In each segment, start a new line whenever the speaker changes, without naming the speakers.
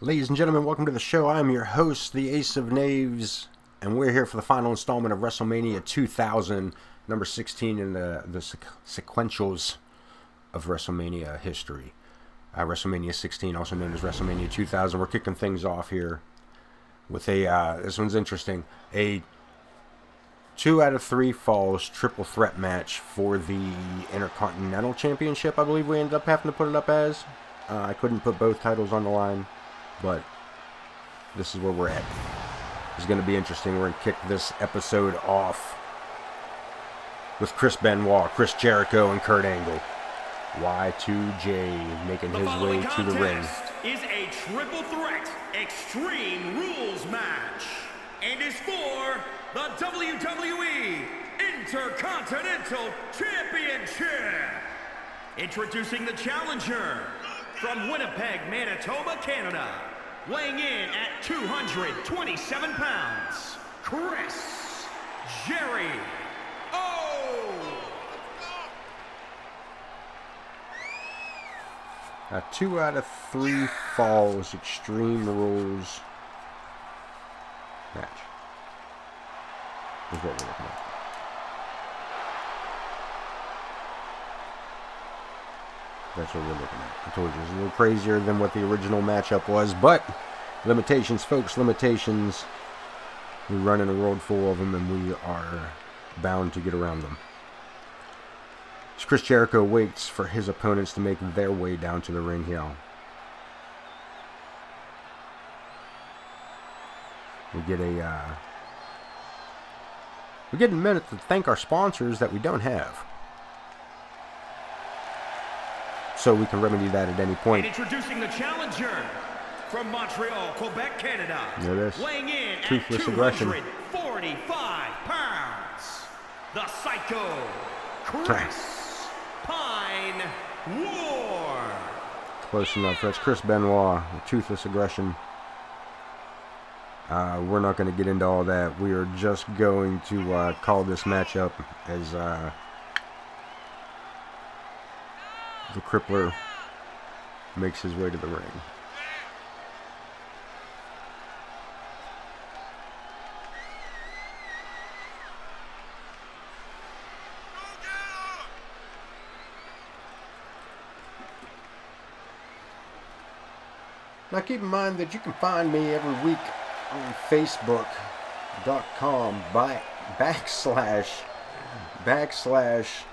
Ladies and gentlemen, welcome to the show. I'm your host, the Ace of Knaves, and we're here for the final installment of WrestleMania 2000, number 16 in the sequentials of WrestleMania history. WrestleMania 16, also known as WrestleMania 2000. We're kicking things off here with this one's interesting, a 2 out of 3 falls triple threat match for the Intercontinental Championship, I believe we ended up having to put it up as. I couldn't put both titles on the line, but this is where we're at. It's going to be interesting. We're going to kick this episode off with Benoit, Chris Jericho, and Kurt Angle. Y2J making his way to the ring.
Is a triple threat Extreme Rules match and is for the WWE Intercontinental Championship. Introducing the challenger from Winnipeg, Manitoba, Canada, weighing in at 227 pounds, Chris Jericho.
2 out of 3 falls Extreme Rules match is what we're looking at. That's what we're looking at. I told you, it's a little crazier than what the original matchup was, but limitations, folks, limitations. We run in a world full of them, and we are bound to get around them. As Chris Jericho waits for his opponents to make their way down to the ring here. We get a minute to thank our sponsors that we don't have, so we can remedy that at any point.
And introducing the challenger from Montreal, Quebec, Canada, weighing in at 245 pounds, the Psycho, Chris Pine War.
Close enough. That's Chris Benoit, Toothless Aggression. We're not going to get into all that. We are just going to call this matchup as the Crippler makes his way to the ring. Now keep in mind that you can find me every week on Facebook.com backslash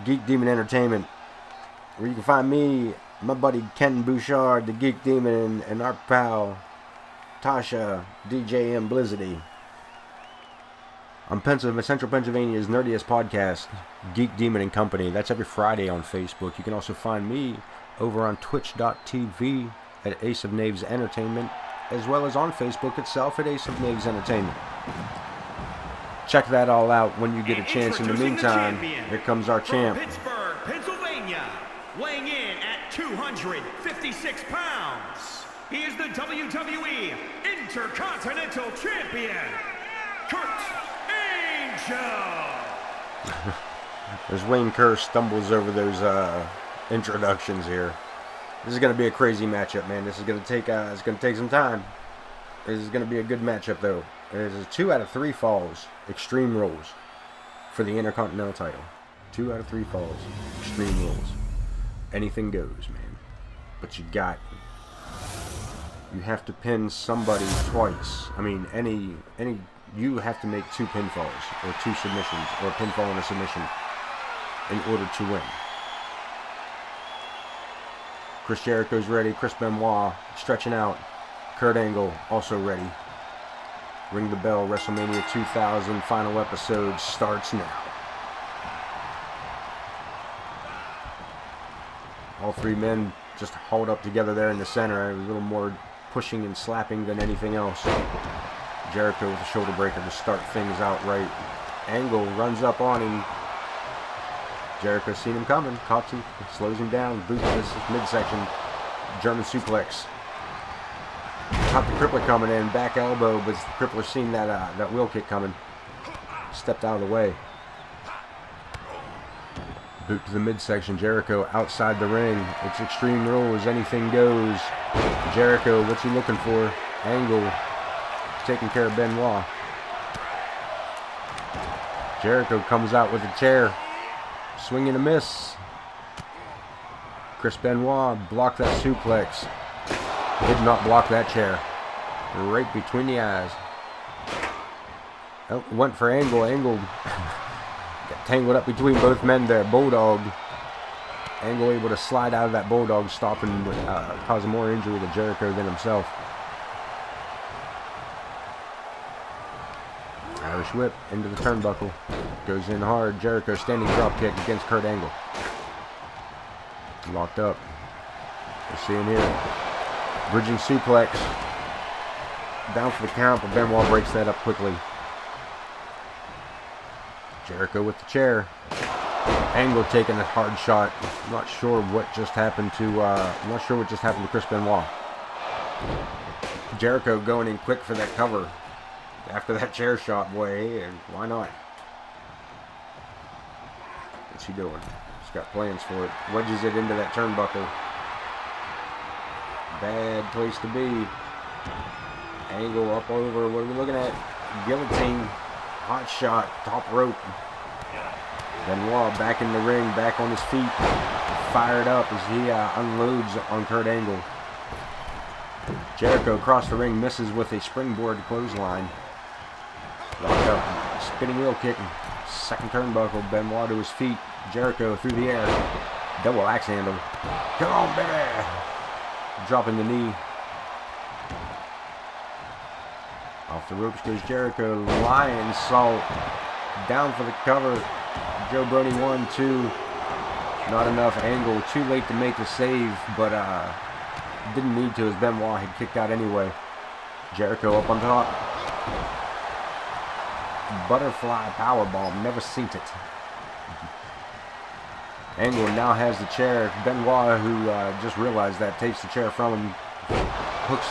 Geek Demon Entertainment, where you can find me, my buddy Ken Bouchard, the Geek Demon, and our pal Tasha, DJM Blizzardy. On Central Pennsylvania's nerdiest podcast, Geek Demon and Company. That's every Friday on Facebook. You can also find me over on twitch.tv at Ace of Knaves Entertainment, as well as on Facebook itself at Ace of Knaves Entertainment. Check that all out when you get a chance. In the meantime, here comes our champ.
Pittsburgh, Pennsylvania, weighing in at 256 pounds. He is the WWE Intercontinental Champion, Kurt Angle.
As Wayne Kerr stumbles over those introductions here. This is going to be a crazy matchup, man. This is going to take some time. This is going to be a good matchup, though. It is 2 out of 3 falls, Extreme Rules, for the Intercontinental title. 2 out of 3 falls, Extreme Rules. Anything goes, man. But you have to pin somebody twice. I mean, you have to make 2 pinfalls, or 2 submissions, or a pinfall and a submission in order to win. Chris Jericho's ready. Chris Benoit stretching out. Kurt Angle also ready. Ring the bell. WrestleMania 2000 final episode starts now. All 3 men just hauled up together there in the center. A little more pushing and slapping than anything else. Jericho with a shoulder breaker to start things out right. Angle runs up on him. Jericho's seen him coming. Caught him, slows him down. Boot to this midsection. German suplex. Caught the Crippler coming in. Back elbow, but the Crippler seen that wheel kick coming. Stepped out of the way. Boot to the midsection. Jericho outside the ring. It's Extreme Rules. Anything goes. Jericho, what's he looking for? Angle. Taking care of Benoit. Jericho comes out with a chair. Swing and a miss. Chris Benoit blocked that suplex. Did not block that chair. Right between the eyes. Oh, went for Angle. Angle got tangled up between both men there. Bulldog. Angle able to slide out of that Bulldog, stopping, causing more injury to Jericho than himself. Irish whip into the turnbuckle. Goes in hard. Jericho standing drop kick against Kurt Angle. Locked up. We're seeing here. Bridging suplex. Down for the count, but Benoit breaks that up quickly. Jericho with the chair. Angle taking a hard shot. I'm not sure what just happened to Chris Benoit. Jericho going in quick for that cover. After that chair shot, boy, why not? What's he doing? He's got plans for it. Wedges it into that turnbuckle. Bad place to be. Angle up over. What are we looking at? Guillotine. Hot shot. Top rope. Benoit back in the ring. Back on his feet. Fired up as he unloads on Kurt Angle. Jericho across the ring misses with a springboard clothesline. Locked up. Spinning wheel kick. Second turnbuckle. Benoit to his feet. Jericho through the air. Double axe handle. Come on, baby. Dropping the knee. Off the ropes goes Jericho. Lion salt. Down for the cover. Joe Brody 1, 2. Not enough. Angle. Too late to make the save, but didn't need to as Benoit had kicked out anyway. Jericho up on top. Butterfly powerbomb. Never seen it. Angle now has the chair. Benoit, who just realized that, takes the chair from him. Hooks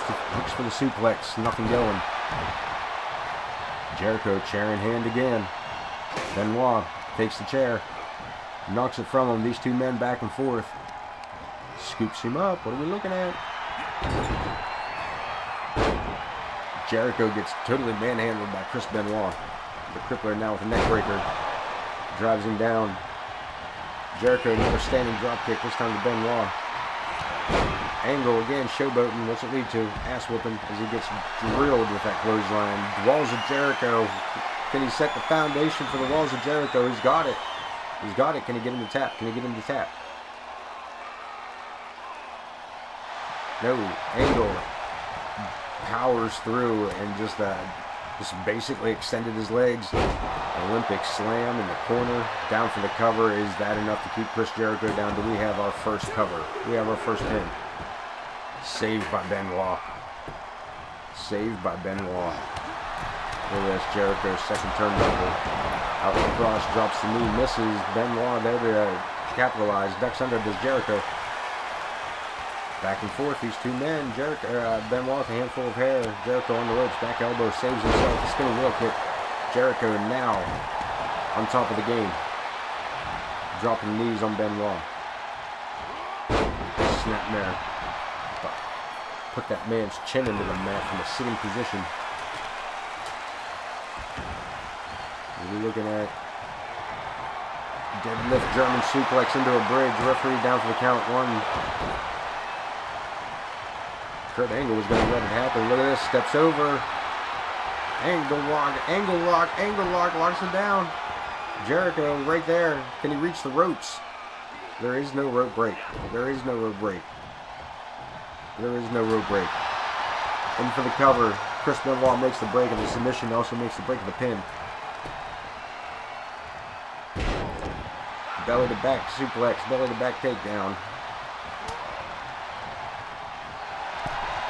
for the suplex. Nothing going. Jericho, chair in hand again. Benoit takes the chair. Knocks it from him. These two men back and forth. Scoops him up. What are we looking at? Jericho gets totally manhandled by Chris Benoit. The crippler now with a neck breaker. Drives him down. Jericho, another standing drop kick, this time to Benoit. Angle again, showboating. What's it lead to? Ass whooping as he gets drilled with that clothesline. Walls of Jericho. Can he set the foundation for the walls of Jericho? He's got it. He's got it. Can he get him to tap? Can he get him to tap? No. Angle powers through and just basically extended his legs. Olympic slam in the corner. Down for the cover. Is that enough to keep Chris Jericho down? Do we have our first cover? We have our first pin. Saved by Benoit. Saved by Benoit. Look at this. Jericho, second turnbuckle. Out the cross, drops the knee, misses. Benoit there to capitalize. Ducks under, does Jericho. Back and forth, these two men. Jericho, Benoit with a handful of hair. Jericho on the ropes, back elbow, saves himself. A spinning wheel kick. Jericho now on top of the game. Dropping knees on Benoit. Snapmare. Put that man's chin into the mat from a sitting position. What are we looking at? Deadlift German suplex into a bridge. Referee down for the count. 1. Kurt Angle was going to let it happen. Look at this. Steps over. Angle lock. Angle lock. Angle lock. Locks it down. Jericho right there. Can he reach the ropes? There is no rope break. There is no rope break. There is no rope break. In for the cover. Chris Benoit makes the break of the submission. Also makes the break of the pin. Belly to back suplex. Belly to back takedown.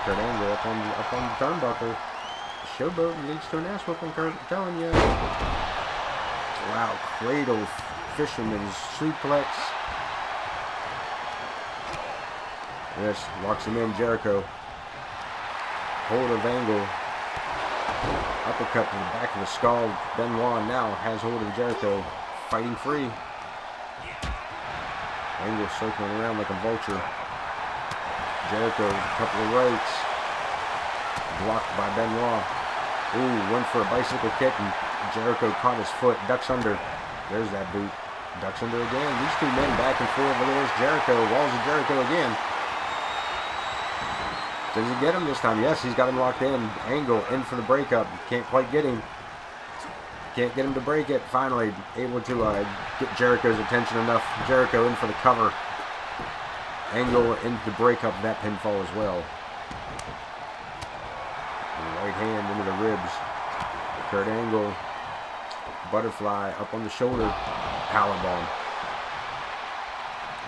Kurt Angle up on the turnbuckle. Showboat leads to an ass whooping, Kurt. I'm telling you. Wow. Cradle. Fisherman's suplex. Yes, locks him in. Jericho. Hold of Angle. Uppercut to the back of the skull. Benoit now has hold of Jericho. Fighting free. Angle circling around like a vulture. Jericho, a couple of rights. Blocked by Benoit. Ooh, went for a bicycle kick, and Jericho caught his foot, ducks under. There's that boot. Ducks under again. These two men back and forth. Look at this, Jericho. Walls of Jericho again. Does he get him this time? Yes, he's got him locked in. Angle in for the breakup. Can't quite get him. Can't get him to break it. Finally able to get Jericho's attention enough. Jericho in for the cover. Angle into the breakup of that pinfall as well. Right hand into the ribs. Kurt Angle. Butterfly up on the shoulder. Powerbomb.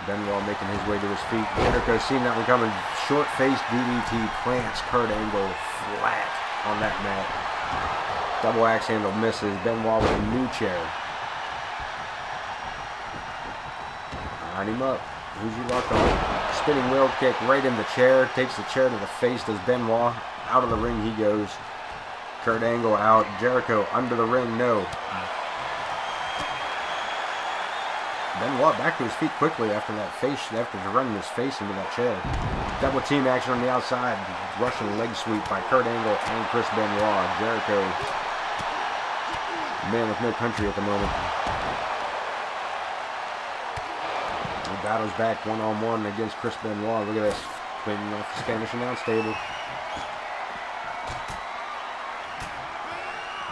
Benoit making his way to his feet. Jericho seeing that one coming. Short face DDT plants Kurt Angle flat on that mat. Double axe handle misses. Benoit with a new chair. Line him up. Who's he locked on? Spinning wheel kick right in the chair. Takes the chair to the face. Does Benoit. Out of the ring he goes. Kurt Angle out. Jericho under the ring. No. Benoit back to his feet quickly after that face, after running his face into that chair. Double team action on the outside. Russian leg sweep by Kurt Angle and Chris Benoit. Jericho, man with no country at the moment. He battles back one-on-one against Chris Benoit. Look at this. Cleaning off the Spanish announce table.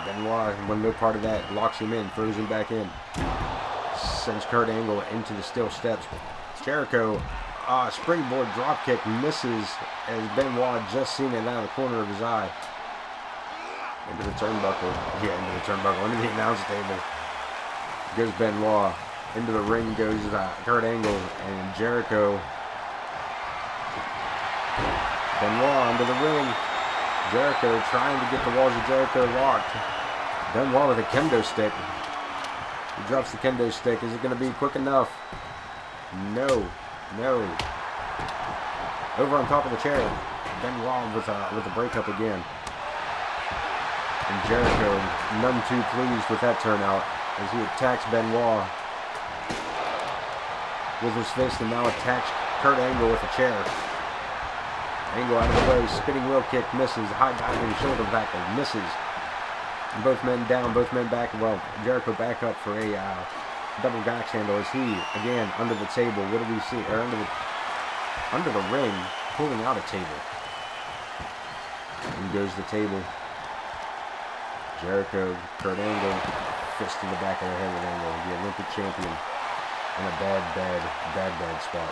Benoit, when no part of that, locks him in, throws him back in. Sends Kurt Angle into the steel steps. Jericho, springboard dropkick misses as Benoit just seen it out of the corner of his eye. Into the turnbuckle. Yeah, into the turnbuckle. Into the announce table. Goes Benoit. Into the ring goes Kurt Angle and Jericho. Benoit under the ring. Jericho trying to get the walls of Jericho locked. Benoit with a kendo stick. He drops the kendo stick. Is it going to be quick enough? No. No. Over on top of the chair. Benoit with a breakup again. And Jericho, none too pleased with that turnout as he attacks Benoit with his fist and now attacks Kurt Angle with a chair. Angle out of the way, spinning wheel kick, misses, high diving shoulder tackle, misses. And both men down, both men back. Well, Jericho back up for a double axe handle as he, again, under the table. What do we see? Or under the ring, pulling out a table. And goes the table. Jericho, Kurt Angle, fist to the back of the head with Angle, the Olympic champion, in a bad spot.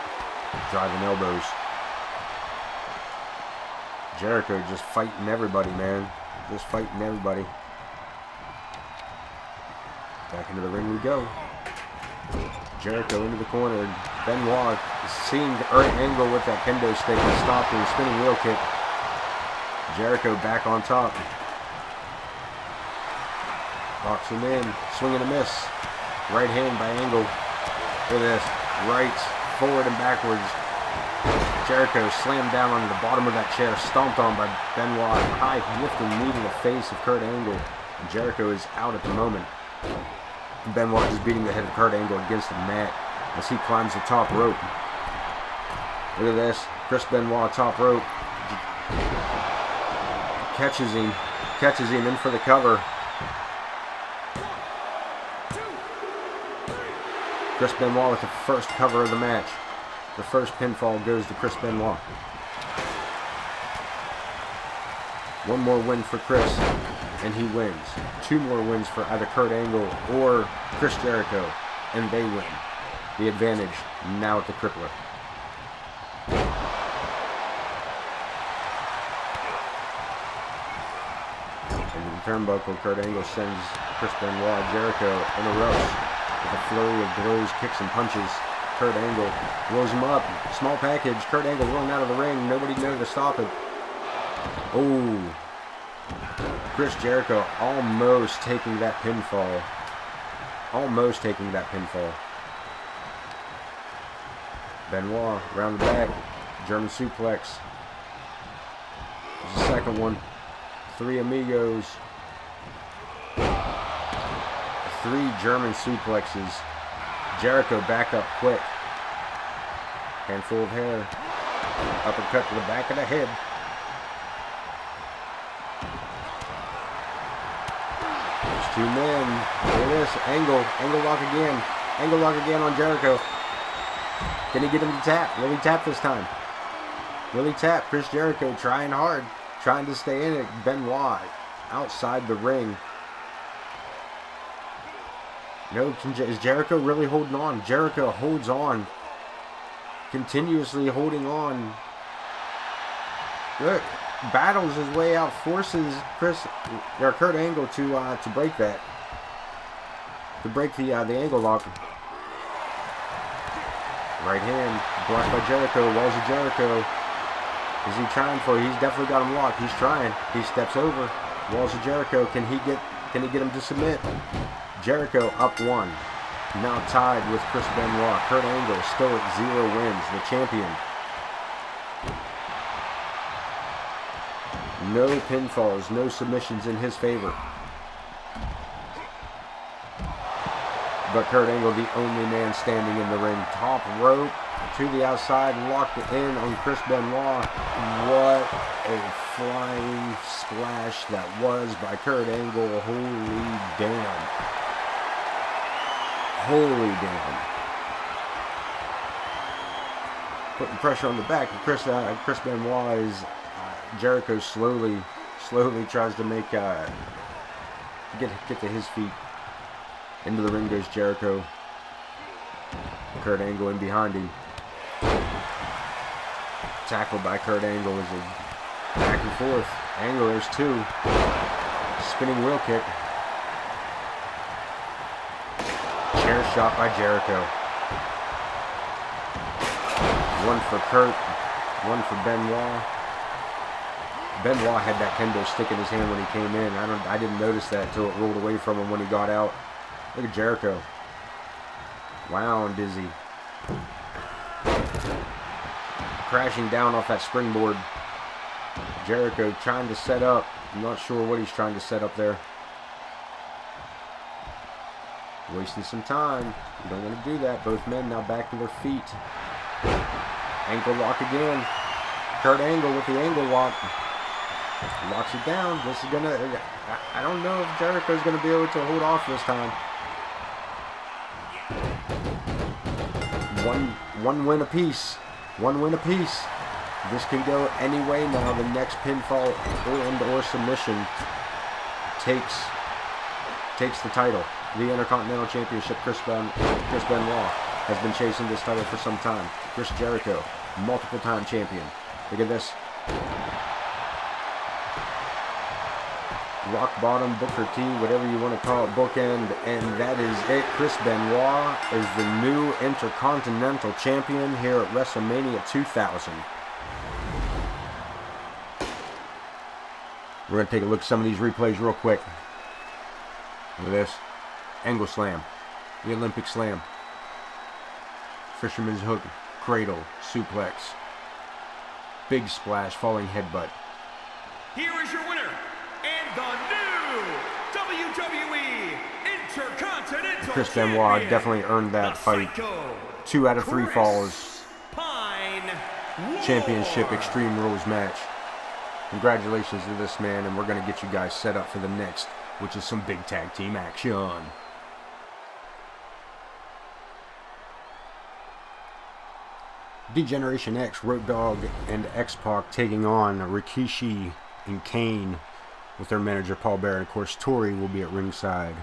Driving elbows. Jericho just fighting everybody, man. Just fighting everybody. Back into the ring we go. Jericho into the corner. Benoit seeing Angle with that kendo stick and stopped him. Spinning wheel kick. Jericho back on top. Locks him in. Swing and a miss. Right hand by Angle. Look at this. Rights, forward and backwards. Jericho slammed down on the bottom of that chair, stomped on by Benoit. High lifting knee to the face of Kurt Angle. And Jericho is out at the moment. Benoit is beating the head of Kurt Angle against the mat as he climbs the top rope. Look at this. Chris Benoit top rope. Catches him in for the cover. Chris Benoit with the first cover of the match. The first pinfall goes to Chris Benoit. One more win for Chris, and he wins. Two more wins for either Kurt Angle or Chris Jericho, and they win. The advantage now at the crippler. Into the turnbuckle, Kurt Angle sends Chris Benoit. Jericho interrupts with a flurry of blows, kicks, and punches. Kurt Angle rolls him up. Small package. Kurt Angle rolling out of the ring. Nobody knows to stop it. Oh. Chris Jericho almost taking that pinfall. Almost taking that pinfall. Benoit around the back. German suplex. There's the second one. Three amigos. Three German suplexes. Jericho back up quick. Handful of hair. Uppercut to the back of the head. There's two men. Look at this. Angle lock again. Angle lock again on Jericho. Can he get him to tap? Will he tap this time? Will he tap? Chris Jericho trying hard. Trying to stay in it. Benoit outside the ring. No, is Jericho really holding on? Jericho holds on. Continuously holding on. Look, battles his way out, forces Kurt Angle to break that. To break the angle lock. Right hand blocked by Jericho. Walls of Jericho. Is he trying for it? He's definitely got him locked. He's trying. He steps over. Walls of Jericho. Can he get him to submit? Jericho up one. Now tied with Chris Benoit. Kurt Angle still at 0 wins. The champion. No pinfalls. No submissions in his favor. But Kurt Angle, the only man standing in the ring. Top rope to the outside. Locked in on Chris Benoit. What a flying splash that was by Kurt Angle. Holy damn. Holy damn. Putting pressure on the back. Chris Benoit is... Jericho slowly tries to make... get to his feet. Into the ring goes Jericho. Kurt Angle in behind him. Tackled by Kurt Angle as a back and forth. Angle, there's two. Spinning wheel kick. Chair shot by Jericho. One for Kurt. One for Benoit. Benoit had that kendo stick in his hand when he came in. I didn't notice that until it rolled away from him when he got out. Look at Jericho. Wow, and dizzy. Crashing down off that springboard. Jericho trying to set up. I'm not sure what he's trying to set up there. Wasting some time. You don't want to do that. Both men now back to their feet. Ankle lock again. Kurt Angle with the angle lock. Locks it down. This is gonna... I don't know if Jericho's gonna be able to hold off this time. One win apiece. One win apiece. This can go any way now. The next pinfall or submission takes the title. The Intercontinental Championship. Chris Benoit has been chasing this title for some time. Chris Jericho, multiple-time champion. Look at this. Rock bottom, Booker T, whatever you want to call it, bookend, and that is it. Chris Benoit is the new Intercontinental Champion here at WrestleMania 2000. We're going to take a look at some of these replays real quick. Look at this. Angle slam. The Olympic slam. Fisherman's hook. Cradle. Suplex. Big splash. Falling headbutt.
Here is your winner. And the new WWE Intercontinental
Chris Benoit definitely earned that fight. 2 out of 3 falls. Championship Extreme Rules match. Congratulations to this man, and we're going to get you guys set up for the next, which is some big tag team action. D-Generation X, Road Dogg, and X-Pac taking on Rikishi and Kane with their manager Paul Bear, and of course Tori will be at ringside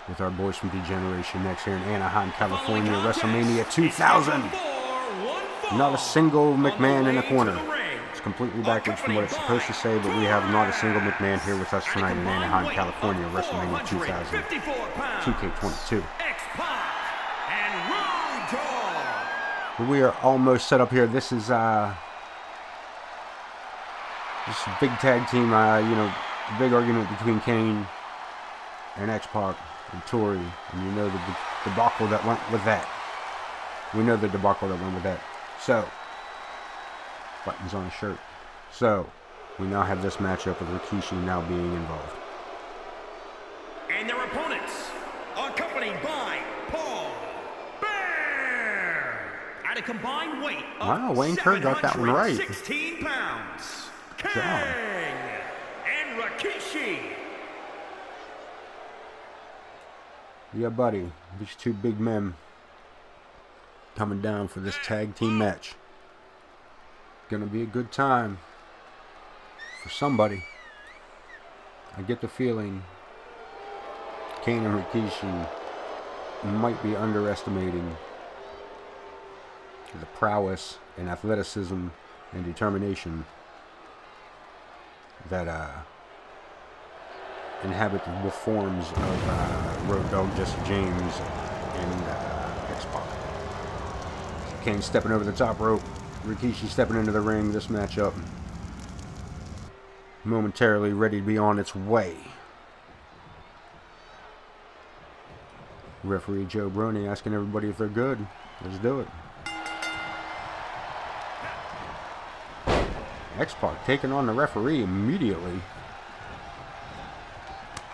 with our boys from D-Generation X here in Anaheim, California, WrestleMania 2000. Not a single McMahon in the corner. It's completely backwards from what it's supposed to say, but we have not a single McMahon here with us tonight in Anaheim, California, WrestleMania 2000, 2K22. We are almost set up here. This is this big tag team, big argument between Kane and X-Pac and Tori, and you know the debacle that went with that. We know the debacle that went with that. So, buttons on his shirt. So, we now have this matchup with Rikishi now being involved.
And their opponents, accompanied by Paul Bear. At at a combined weight of
wow, Wayne Kerr got that one right.
16 pounds,
Good
Kane
job.
and Rikishi.
Yeah, buddy. These two big men coming down for this tag team match. Gonna be a good time for somebody. I get the feeling Kane and Rikishi might be underestimating the prowess and athleticism and determination that inhabit the forms of Road Dogg, Jesse James, and X-Pac. Kane stepping over the top rope. Rikishi stepping into the ring. This matchup momentarily ready to be on its way. Referee Joe Brony asking everybody if they're good. Let's do it. X-Pac taking on the referee immediately.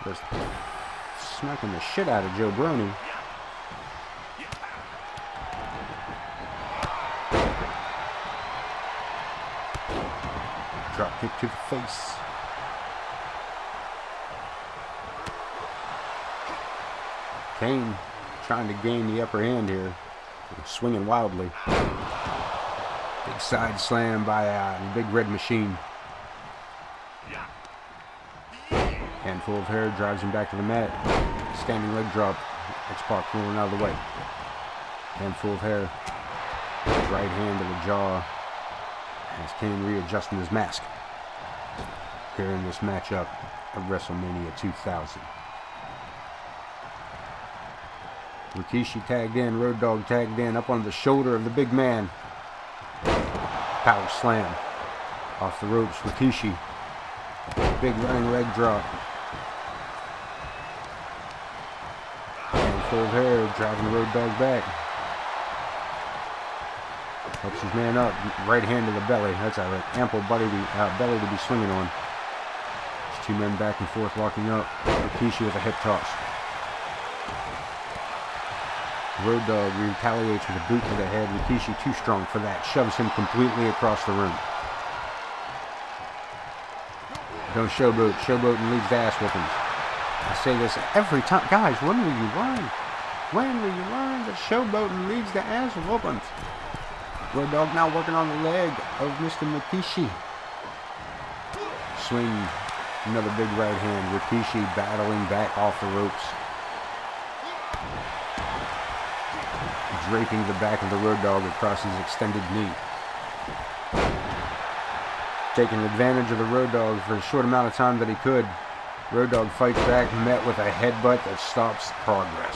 Just smacking the shit out of Joe Brony. Drop kick to the face. Kane trying to gain the upper hand here. Swinging wildly. Big side slam by the Big Red Machine. Handful of hair, drives him back to the mat. Standing leg drop. X-Pac rolling out of the way. Handful of hair. Right hand to the jaw. As Kane readjusting his mask. Here in this matchup of WrestleMania 2000. Rikishi tagged in, Road Dogg tagged in, up on the shoulder of the big man. Power slam. Off the ropes, Rikishi. Big running leg drop. Handful of hair, driving Road Dogg back. Helps his man up, right hand to the belly. That's an ample belly to be swinging on. There's two men back and forth locking up. Rikishi with a hip toss. Road Dogg retaliates with a boot to the head. Rikishi too strong for that. Shoves him completely across the room. Don't showboat. Showboating leads to ass whoopings. I say this every time. Guys, when will you learn? When will you learn that showboating leads to ass whoopings? Road Dogg now working on the leg of Mr. Rikishi. Swing. Another big right hand. Rikishi battling back off the ropes. Draping the back of the Road Dogg across his extended knee. Taking advantage of the Road Dogg for a short amount of time that he could. Road Dogg fights back, met with a headbutt that stops progress.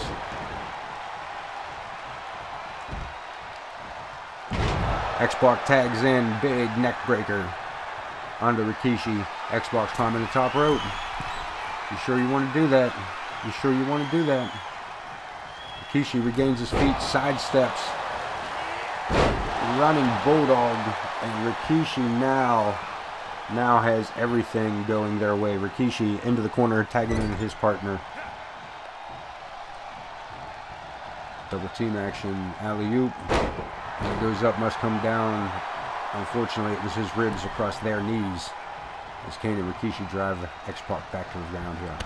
X-Pac tags in, big neck breaker onto Rikishi. X-Pac climbing the top rope. You sure you want to do that? You sure you want to do that? Rikishi regains his feet, sidesteps. Running Bulldog, and Rikishi now has everything going their way. Rikishi into the corner, tagging in his partner. Double team action, alley-oop. What goes up must come down. Unfortunately, it was his ribs across their knees as Kane and Rikishi drive X-Pac back to the ground here.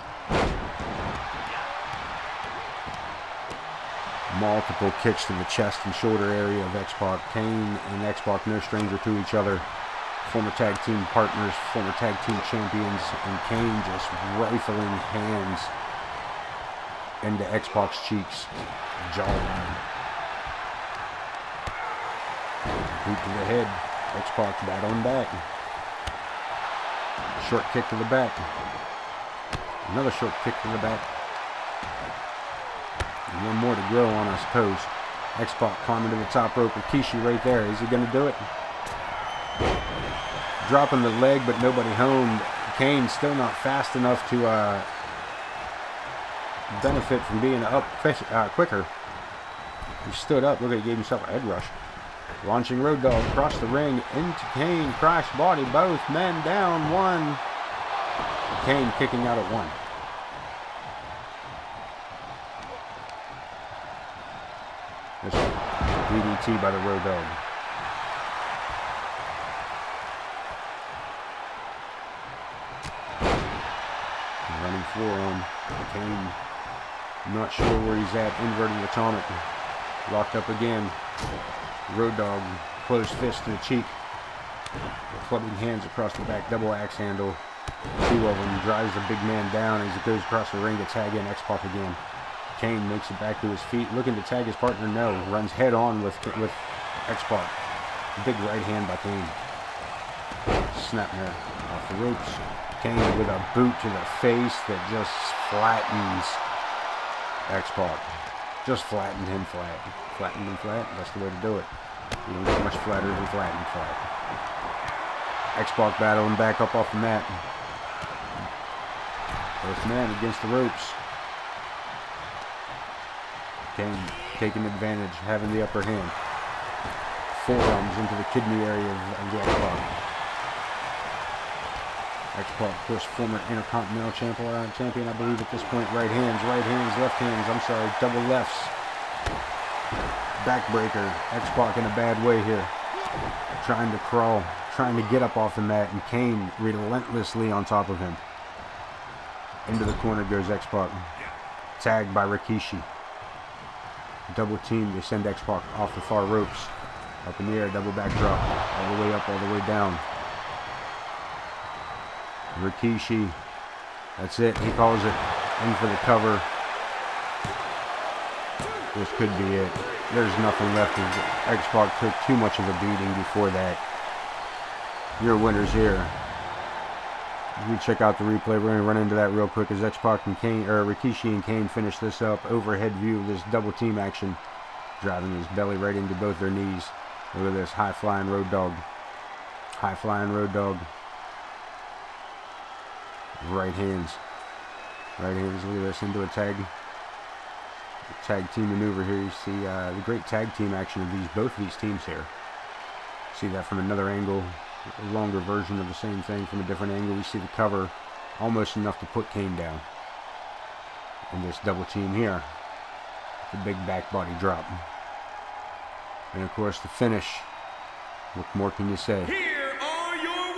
Multiple kicks to the chest and shoulder area of X-Pac. Kane and X-Pac no stranger to each other. Former tag team partners, former tag team champions, and Kane just rifling hands into X-Pac's cheeks, jawline. Boot to the head. X-Pac battling back. Short kick to the back. Another short kick to the back. And one more to grow on, I suppose. X-Pac climbing to the top rope. Rikishi right there. Is he going to do it? Dropping the leg, but nobody home. Kane still not fast enough to benefit from being up quicker. He stood up. Look at he gave himself a head rush. Launching Road Dogg across the ring into Kane. Crash body. Both men down. One. Kane kicking out at one. DDT by the Road Dogg. Running forearm. Kane, not sure where he's at. Inverting atomic. Locked up again. Road Dogg, closed fist to the cheek. Clubbing hands across the back. Double axe handle. Two of them. Drives the big man down as he goes across the ring to tag in X-Pac again. Kane makes it back to his feet. Looking to tag his partner. No. Runs head on with X-Pac. Big right hand by Kane. Snapping her off the ropes. Kane with a boot to the face that just flattens X-Pac. Just flattened him flat. Flattened him flat. That's the way to do it. You don't get much flatter than flattened flat. X-Pac battling back up off the mat. First man against the ropes. Kane taking advantage, having the upper hand. Forearms into the kidney area of the X-Pac. X-Pac, of course, former Intercontinental champion, I believe at this point. Right hands, left hands, I'm sorry, double lefts. Backbreaker. X-Pac in a bad way here. Trying to crawl, trying to get up off the mat, and Kane relentlessly on top of him. Into the corner goes X-Pac. Tagged by Rikishi. Double team, they send X-Pac off the far ropes. Up in the air, double backdrop. All the way up, all the way down. Rikishi, that's it, he calls it in for the cover. This could be it. There's nothing left. X-Pac took too much of a beating before that. Your winners here. If you check out the replay, we're going to run into that real quick as X-Pac and Kane, or Rikishi and Kane finish this up. Overhead view of this double team action. Driving his belly right into both their knees. Look at this, high flying Road Dogg. High flying Road Dogg. Right hands. Right hands, look at this, into a tag team maneuver here. You see the great tag team action of both of these teams here. See that from another angle, a longer version of the same thing from a different angle. We see the cover, almost enough to put Kane down. And this double team here, the big back body drop. And of course the finish. What more can you say?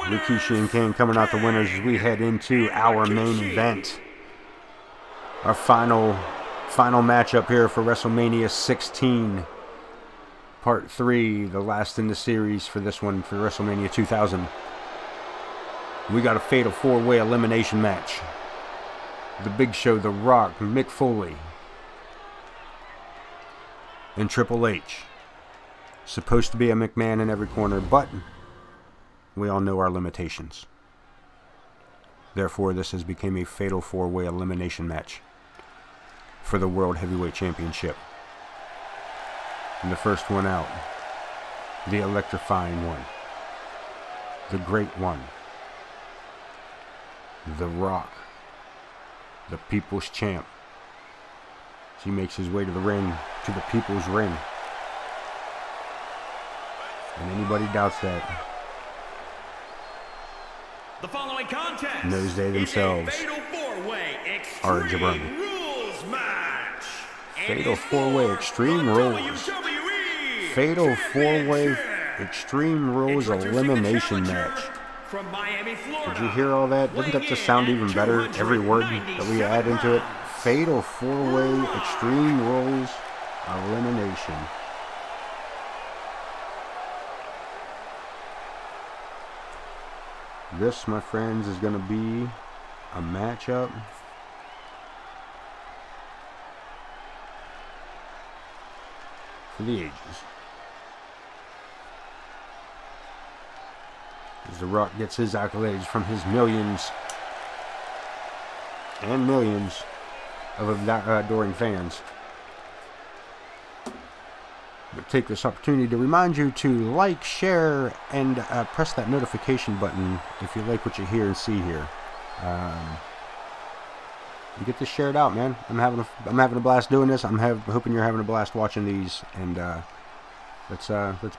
Rikishi and Kane coming out the winners as we head into our main event. Our final matchup here for WrestleMania 16. Part 3, the last in the series for this one for WrestleMania 2000. We got a fatal 4-way elimination match. The Big Show, The Rock, Mick Foley, and Triple H. Supposed to be a McMahon in every corner, but we all know our limitations. Therefore, this has become a fatal 4-way elimination match for the World Heavyweight Championship. And the first one out, the electrifying one, the great one, The Rock, the People's Champ. He makes his way to the ring, to the People's Ring. And anybody doubts that,
the following contest
knows they themselves are a jabroni. Fatal 4-way Extreme Rules. Fatal 4-way Extreme Rules elimination match. Did you hear all that? Doesn't that just sound even better? Every word that we add into it. Fatal 4-way Extreme Rules elimination. This, my friends, is going to be a matchup for the ages. As The Rock gets his accolades from his millions and millions of adoring fans. But take this opportunity to remind you to like, share, and press that notification button if you like what you hear and see here. You get this shared out, man. I'm having a blast doing this. I'm hoping you're having a blast watching these. And let's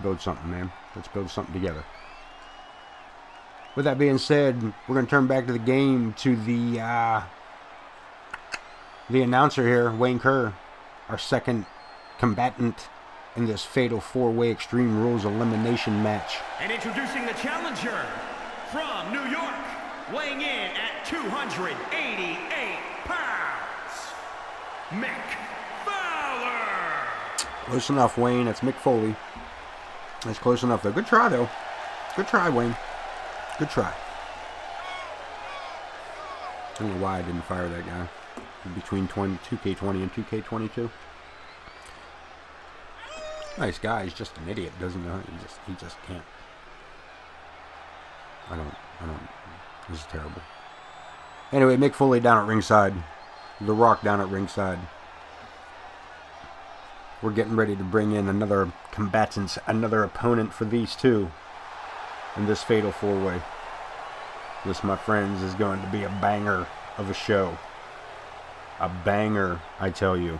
build something, man. Let's build something together. With that being said, we're gonna turn back to the game, to the announcer here, Wayne Kerr, our second combatant in this fatal 4-way Extreme Rules elimination match.
And introducing the challenger from New York, weighing in at 288 pounds, Mick Fowler.
Close enough, Wayne. That's Mick Foley. That's close enough, though. Good try, though. Good try, Wayne. Good try. I don't know why I didn't fire that guy. Between 2K20 and 2K22. Nice guy. He's just an idiot. Doesn't know. He just can't. I don't. This is terrible. Anyway, Mick Foley down at ringside. The Rock down at ringside. We're getting ready to bring in another combatant, another opponent for these two in this fatal 4-way. This, my friends, is going to be a banger of a show. A banger, I tell you.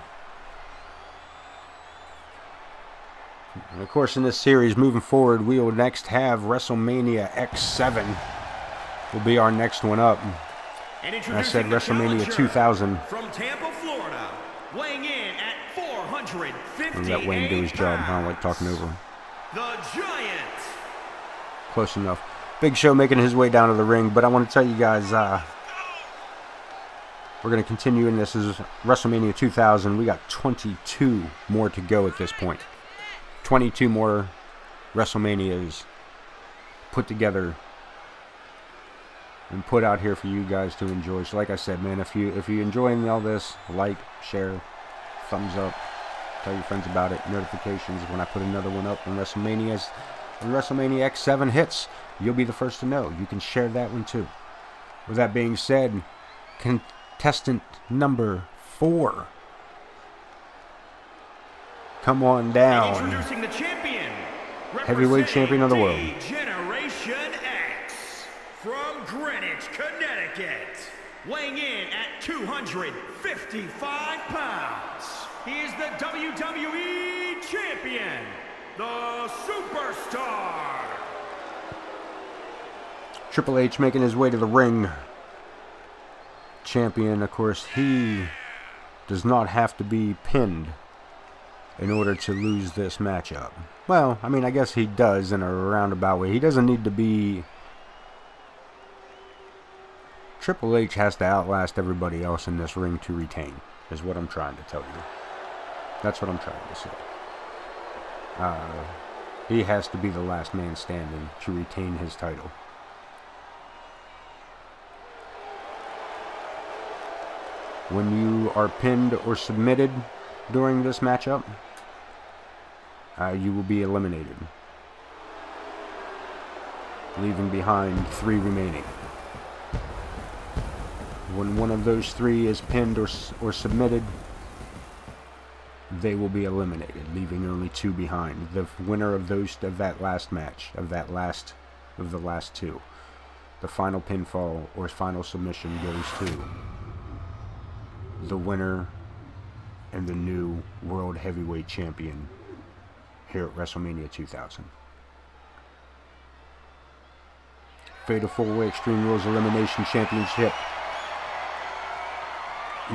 And of course, in this series, moving forward, we will next have WrestleMania X7. Will be our next one up. And I said WrestleMania 2000.
From Tampa, Florida, weighing in at 450.
Let Wayne do his job. I don't like talking over him.
The Giant.
Close enough. Big Show making his way down to the ring, but I want to tell you guys, we're going to continue in this. This is WrestleMania 2000. We got 22 more to go at this point. 22 more WrestleManias put together and put out here for you guys to enjoy. So like I said, man, if you enjoying all this, like, share, thumbs up, tell your friends about it, notifications when I put another one up on WrestleManias. When WrestleMania X7 hits, you'll be the first to know. You can share that one too. With that being said, contestant number 4. Come on down.
Introducing the champion,
heavyweight champion of the world.
Generation X from Greenwich, Connecticut, weighing in at 255 pounds. He is the WWE champion, the Superstar.
Triple H making his way to the ring. Champion, of course, he does not have to be pinned in order to lose this matchup. Well, I mean, I guess he does in a roundabout way. He doesn't need to be... Triple H has to outlast everybody else in this ring to retain, is what I'm trying to tell you. That's what I'm trying to say. He has to be the last man standing to retain his title. When you are pinned or submitted during this matchup, you will be eliminated, leaving behind 3 remaining. When one of those 3 is pinned or submitted, they will be eliminated, leaving only 2 behind. The winner of that last match, of the last 2, the final pinfall or final submission goes to the winner and the new World Heavyweight Champion here at WrestleMania 2000. Fatal 4-Way Extreme Rules Elimination Championship.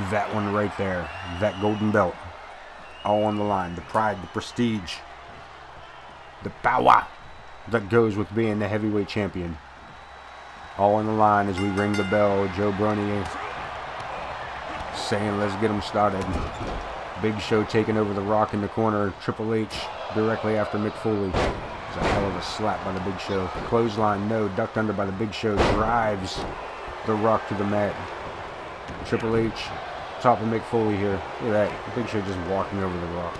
That one right there. That golden belt. All on the line. The pride, the prestige, the power that goes with being the heavyweight champion. All on the line as we ring the bell. Joe Brony saying, let's get them started. Big Show taking over the Rock in the corner. Triple H directly after Mick Foley. It's a hell of a slap by the Big Show. Clothesline, no. Ducked under by the Big Show. Drives the Rock to the mat. Triple H, top of Mick Foley here. Look at that. The Big Show just walking over the Rock.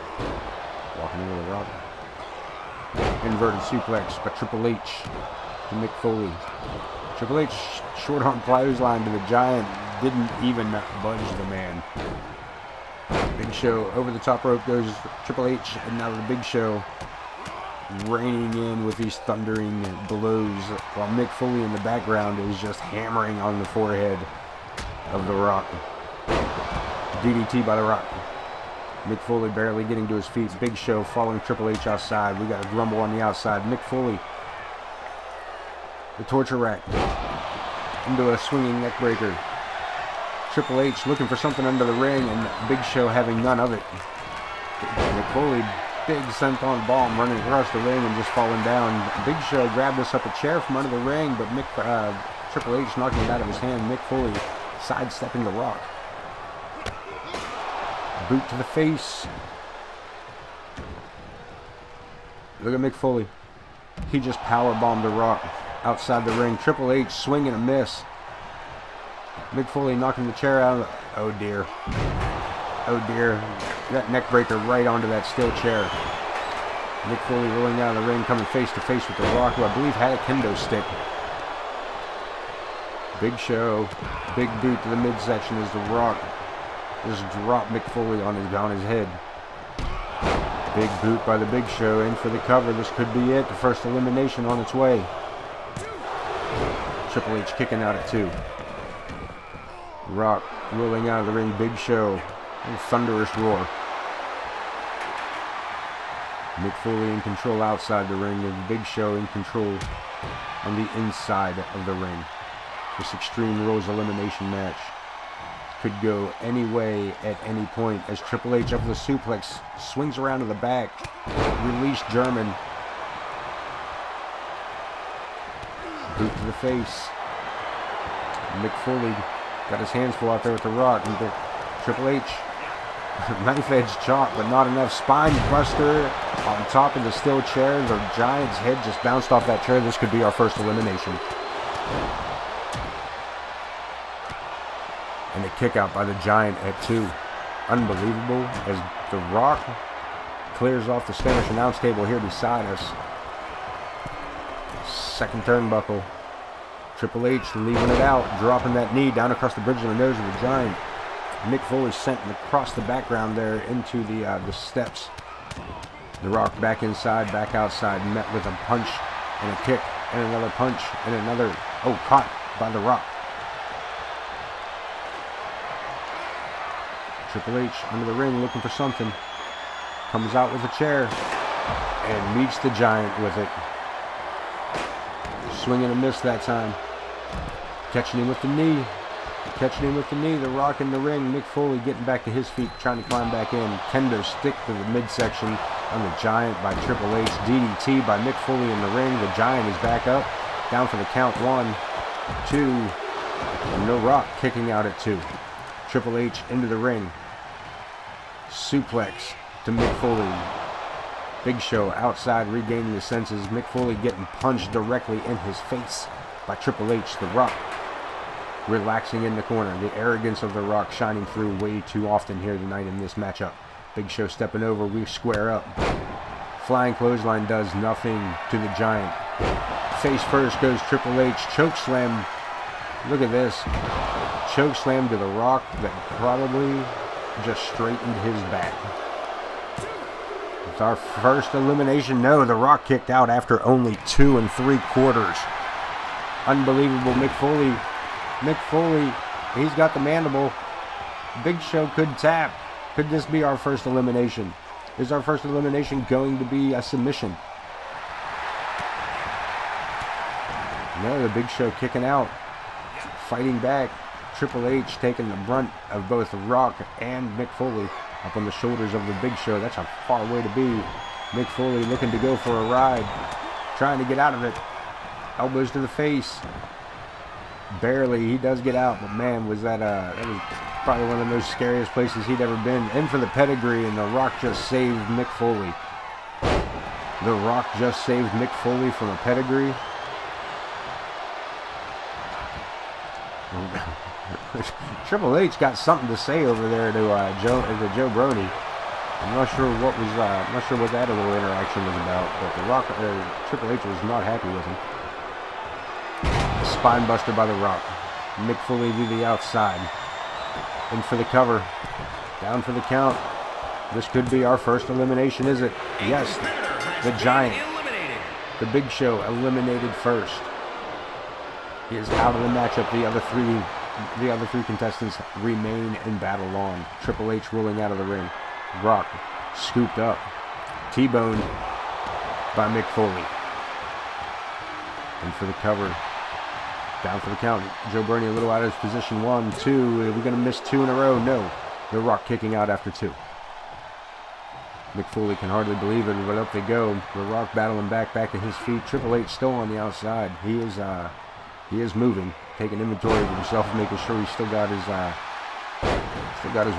Walking over the Rock. Inverted suplex by Triple H to Mick Foley. Triple H, short arm clothesline to the Giant. Didn't even budge the man. Big Show over the top rope goes Triple H, and now the Big Show raining in with these thundering blows, while Mick Foley in the background is just hammering on the forehead of the Rock. DDT by the Rock. Mick Foley barely getting to his feet. Big Show following Triple H outside. We got a grumble on the outside. Mick Foley, the torture rack, into a swinging neck breaker. Triple H looking for something under the ring, and Big Show having none of it. Mick Foley, big senton bomb running across the ring and just falling down. Big Show grabbed us up a chair from under the ring, but Triple H knocking it out of his hand. Mick Foley sidestepping the Rock. Boot to the face. Look at Mick Foley. He just powerbombed the Rock outside the ring. Triple H swing and a miss. Mick Foley knocking the chair out. Oh dear. Oh dear. That neck breaker right onto that steel chair. Mick Foley rolling out of the ring, coming face to face with the Rock, who I believe had a kendo stick. Big Show. Big boot to the midsection as the Rock just dropped Mick Foley on his head. Big boot by the Big Show, in for the cover. This could be it. The first elimination on its way. Triple H kicking out at 2. Rock rolling out of the ring. Big Show. A thunderous roar. Mick Foley in control outside the ring, and the Big Show in control on the inside of the ring. This Extreme Rules elimination match could go any way at any point as Triple H up the suplex swings around to the back. Release German. Boot to the face. Mick Foley got his hands full out there with the Rock. And Triple H, knife edge chop, but not enough. Spine buster on top of the steel chair. The Giant's head just bounced off that chair. This could be our first elimination. And a kick out by the Giant at 2. Unbelievable as the Rock clears off the Spanish announce table here beside us. Second turnbuckle. Triple H leaving it out, dropping that knee down across the bridge of the nose of the Giant. Mick Foley sent across the background there into the steps. The Rock back inside, back outside, met with a punch and a kick and another punch and another. Oh, caught by the Rock. Triple H under the ring looking for something. Comes out with a chair and meets the Giant with it. Swing and a miss that time. Catching him with the knee. Catching him with the knee. The Rock in the ring. Mick Foley getting back to his feet, trying to climb back in. Kendo stick to the midsection on the Giant by Triple H. DDT by Mick Foley in the ring. The Giant is back up. Down for the count. 1, 2. And no Rock kicking out at 2. Triple H into the ring. Suplex to Mick Foley. Big Show outside regaining his senses. Mick Foley getting punched directly in his face by Triple H. The Rock relaxing in the corner. The arrogance of the Rock shining through way too often here tonight in this matchup. Big Show stepping over. We square up. Flying clothesline does nothing to the Giant. Face first goes Triple H. Choke slam. Look at this. Choke slam to the Rock that probably just straightened his back. It's our first elimination. No, the Rock kicked out after only 2 3/4. Unbelievable. Mick Foley, he's got the mandible. Big Show could tap. Could this be our first elimination? Is our first elimination going to be a submission? No, the Big Show kicking out. Fighting back. Triple H taking the brunt of both The Rock and Mick Foley up on the shoulders of the Big Show. That's a far way to be. Mick Foley looking to go for a ride. Trying to get out of it. Elbows to the face. Barely. He does get out, but man, was that was probably one of the most scariest places he'd ever been. In for the pedigree, and The Rock just saved Mick Foley. The Rock just saved Mick Foley from a pedigree. Triple H got something to say over there to Joe Brody. I'm not sure what that little interaction was about, but the Rock, Triple H was not happy with him. A spine buster by the Rock. Mick Foley to the outside. In for the cover. Down for the count. This could be our first elimination, is it? Yes. The Giant. The Big Show eliminated first. He is out of the matchup. The other three contestants remain in battle on. Triple H rolling out of the ring. Rock scooped up. T-boned by Mick Foley. And for the cover. Down for the count. Joe Burney a little out of his position. 1, 2. Are we going to miss 2 in a row? No. The Rock kicking out after 2. Mick Foley can hardly believe it, but up they go. The Rock battling back to his feet. Triple H still on the outside. He is moving, taking inventory of himself, making sure he's still got his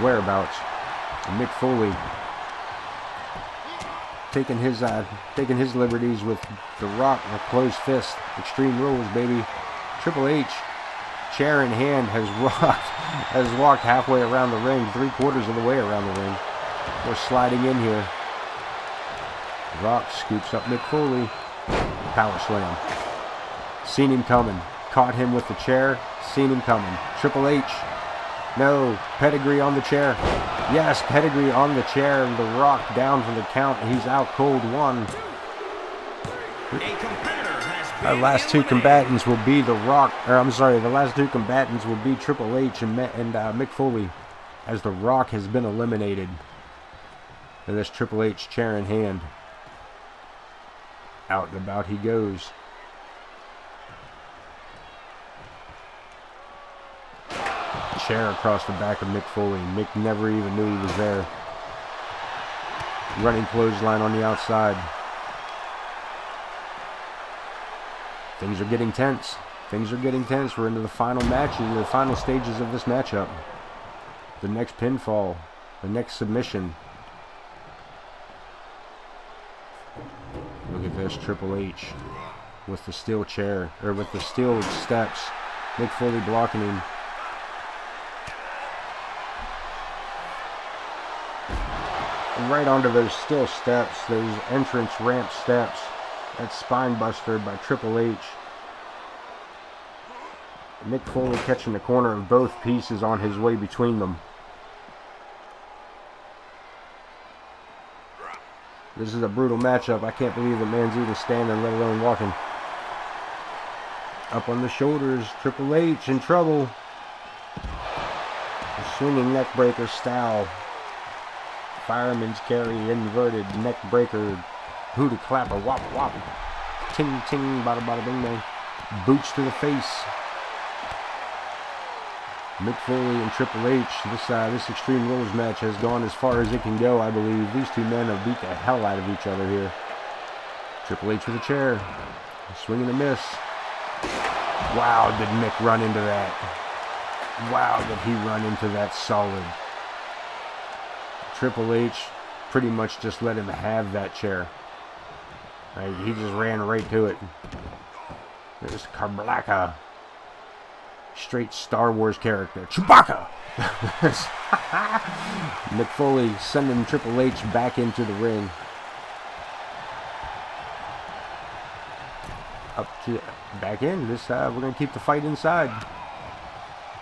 whereabouts. And Mick Foley taking his liberties with the Rock, a closed fist. Extreme Rules, baby. Triple H, chair in hand, has walked halfway around the ring, 3/4 of the way around the ring. We're sliding in here. Rock scoops up Mick Foley. Power slam. Seen him coming. Caught him with the chair. Seen him coming. Triple H. No. Pedigree on the chair. Yes, pedigree on the chair. The Rock down for the count. He's out cold 1. Our last two combatants will be the Rock. The last two combatants will be Triple H and Mick Foley, as the Rock has been eliminated. And this Triple H chair in hand. Out and about he goes. Chair across the back of Mick Foley. Mick never even knew he was there. Running clothesline on the outside. Things are getting tense. Things are getting tense. We're into the final matches, the final stages of this matchup. The next pinfall. The next submission. Look at this, Triple H with the steel chair, or with the steel steps. Mick Foley blocking him. And right onto those steel steps, those entrance ramp steps. That spine buster by Triple H. Mick Foley catching the corner of both pieces on his way between them. This is a brutal matchup. I can't believe the man's even standing, let alone walking. Up on the shoulders, Triple H in trouble. A swinging neck breaker style. Fireman's carry, inverted neck breaker. Hootie clapper, wop wop. Ting ting, bada bada bing bang. Boots to the face. Mick Foley and Triple H, this Extreme Rules match has gone as far as it can go, I believe. These two men have beat the hell out of each other here. Triple H with a chair. Swing and a miss. Wow, did Mick run into that. Wow, did he run into that solid. Triple H pretty much just let him have that chair. He just ran right to it. There's Carblacka. Straight Star Wars character. Chewbacca! Mick Foley sending Triple H back into the ring. Back in. We're going to keep the fight inside.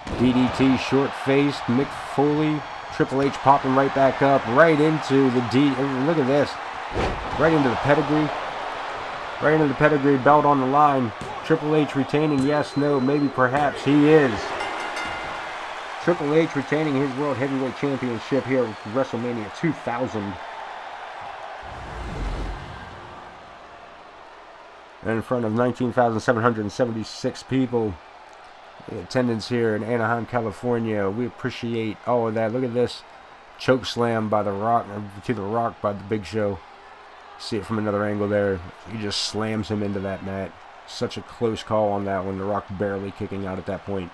DDT short-faced. Mick Foley. Triple H popping right back up. Right into the look at this. Right into the pedigree. Right into the pedigree, belt on the line. Triple H retaining, yes, no, maybe, perhaps. He is. Triple H retaining his World Heavyweight Championship here at WrestleMania 2000. And in front of 19,776 people. The attendance here in Anaheim, California. We appreciate all of that. Look at this. Choke slam by the Rock, to the Rock by the Big Show. See it from another angle there. He just slams him into that mat. Such a close call on that one. The Rock barely kicking out at that point.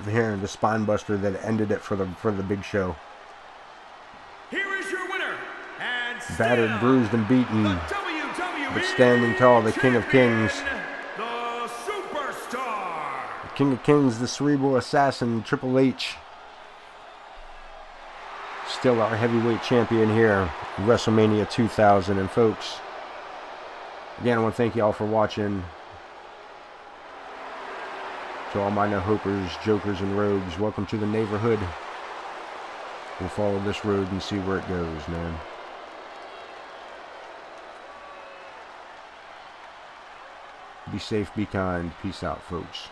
Here, the spine buster that ended it for the Big Show.
Here is your winner, and
battered, bruised, and beaten, but standing tall, the King of Kings.
The Superstar.
The King of Kings, the cerebral assassin, Triple H. Still our heavyweight champion here, WrestleMania 2000. And folks, again, I want to thank you all for watching. To all my no-hopers, jokers, and rogues, welcome to the neighborhood. We'll follow this road and see where it goes, man. Be safe, be kind. Peace out, folks.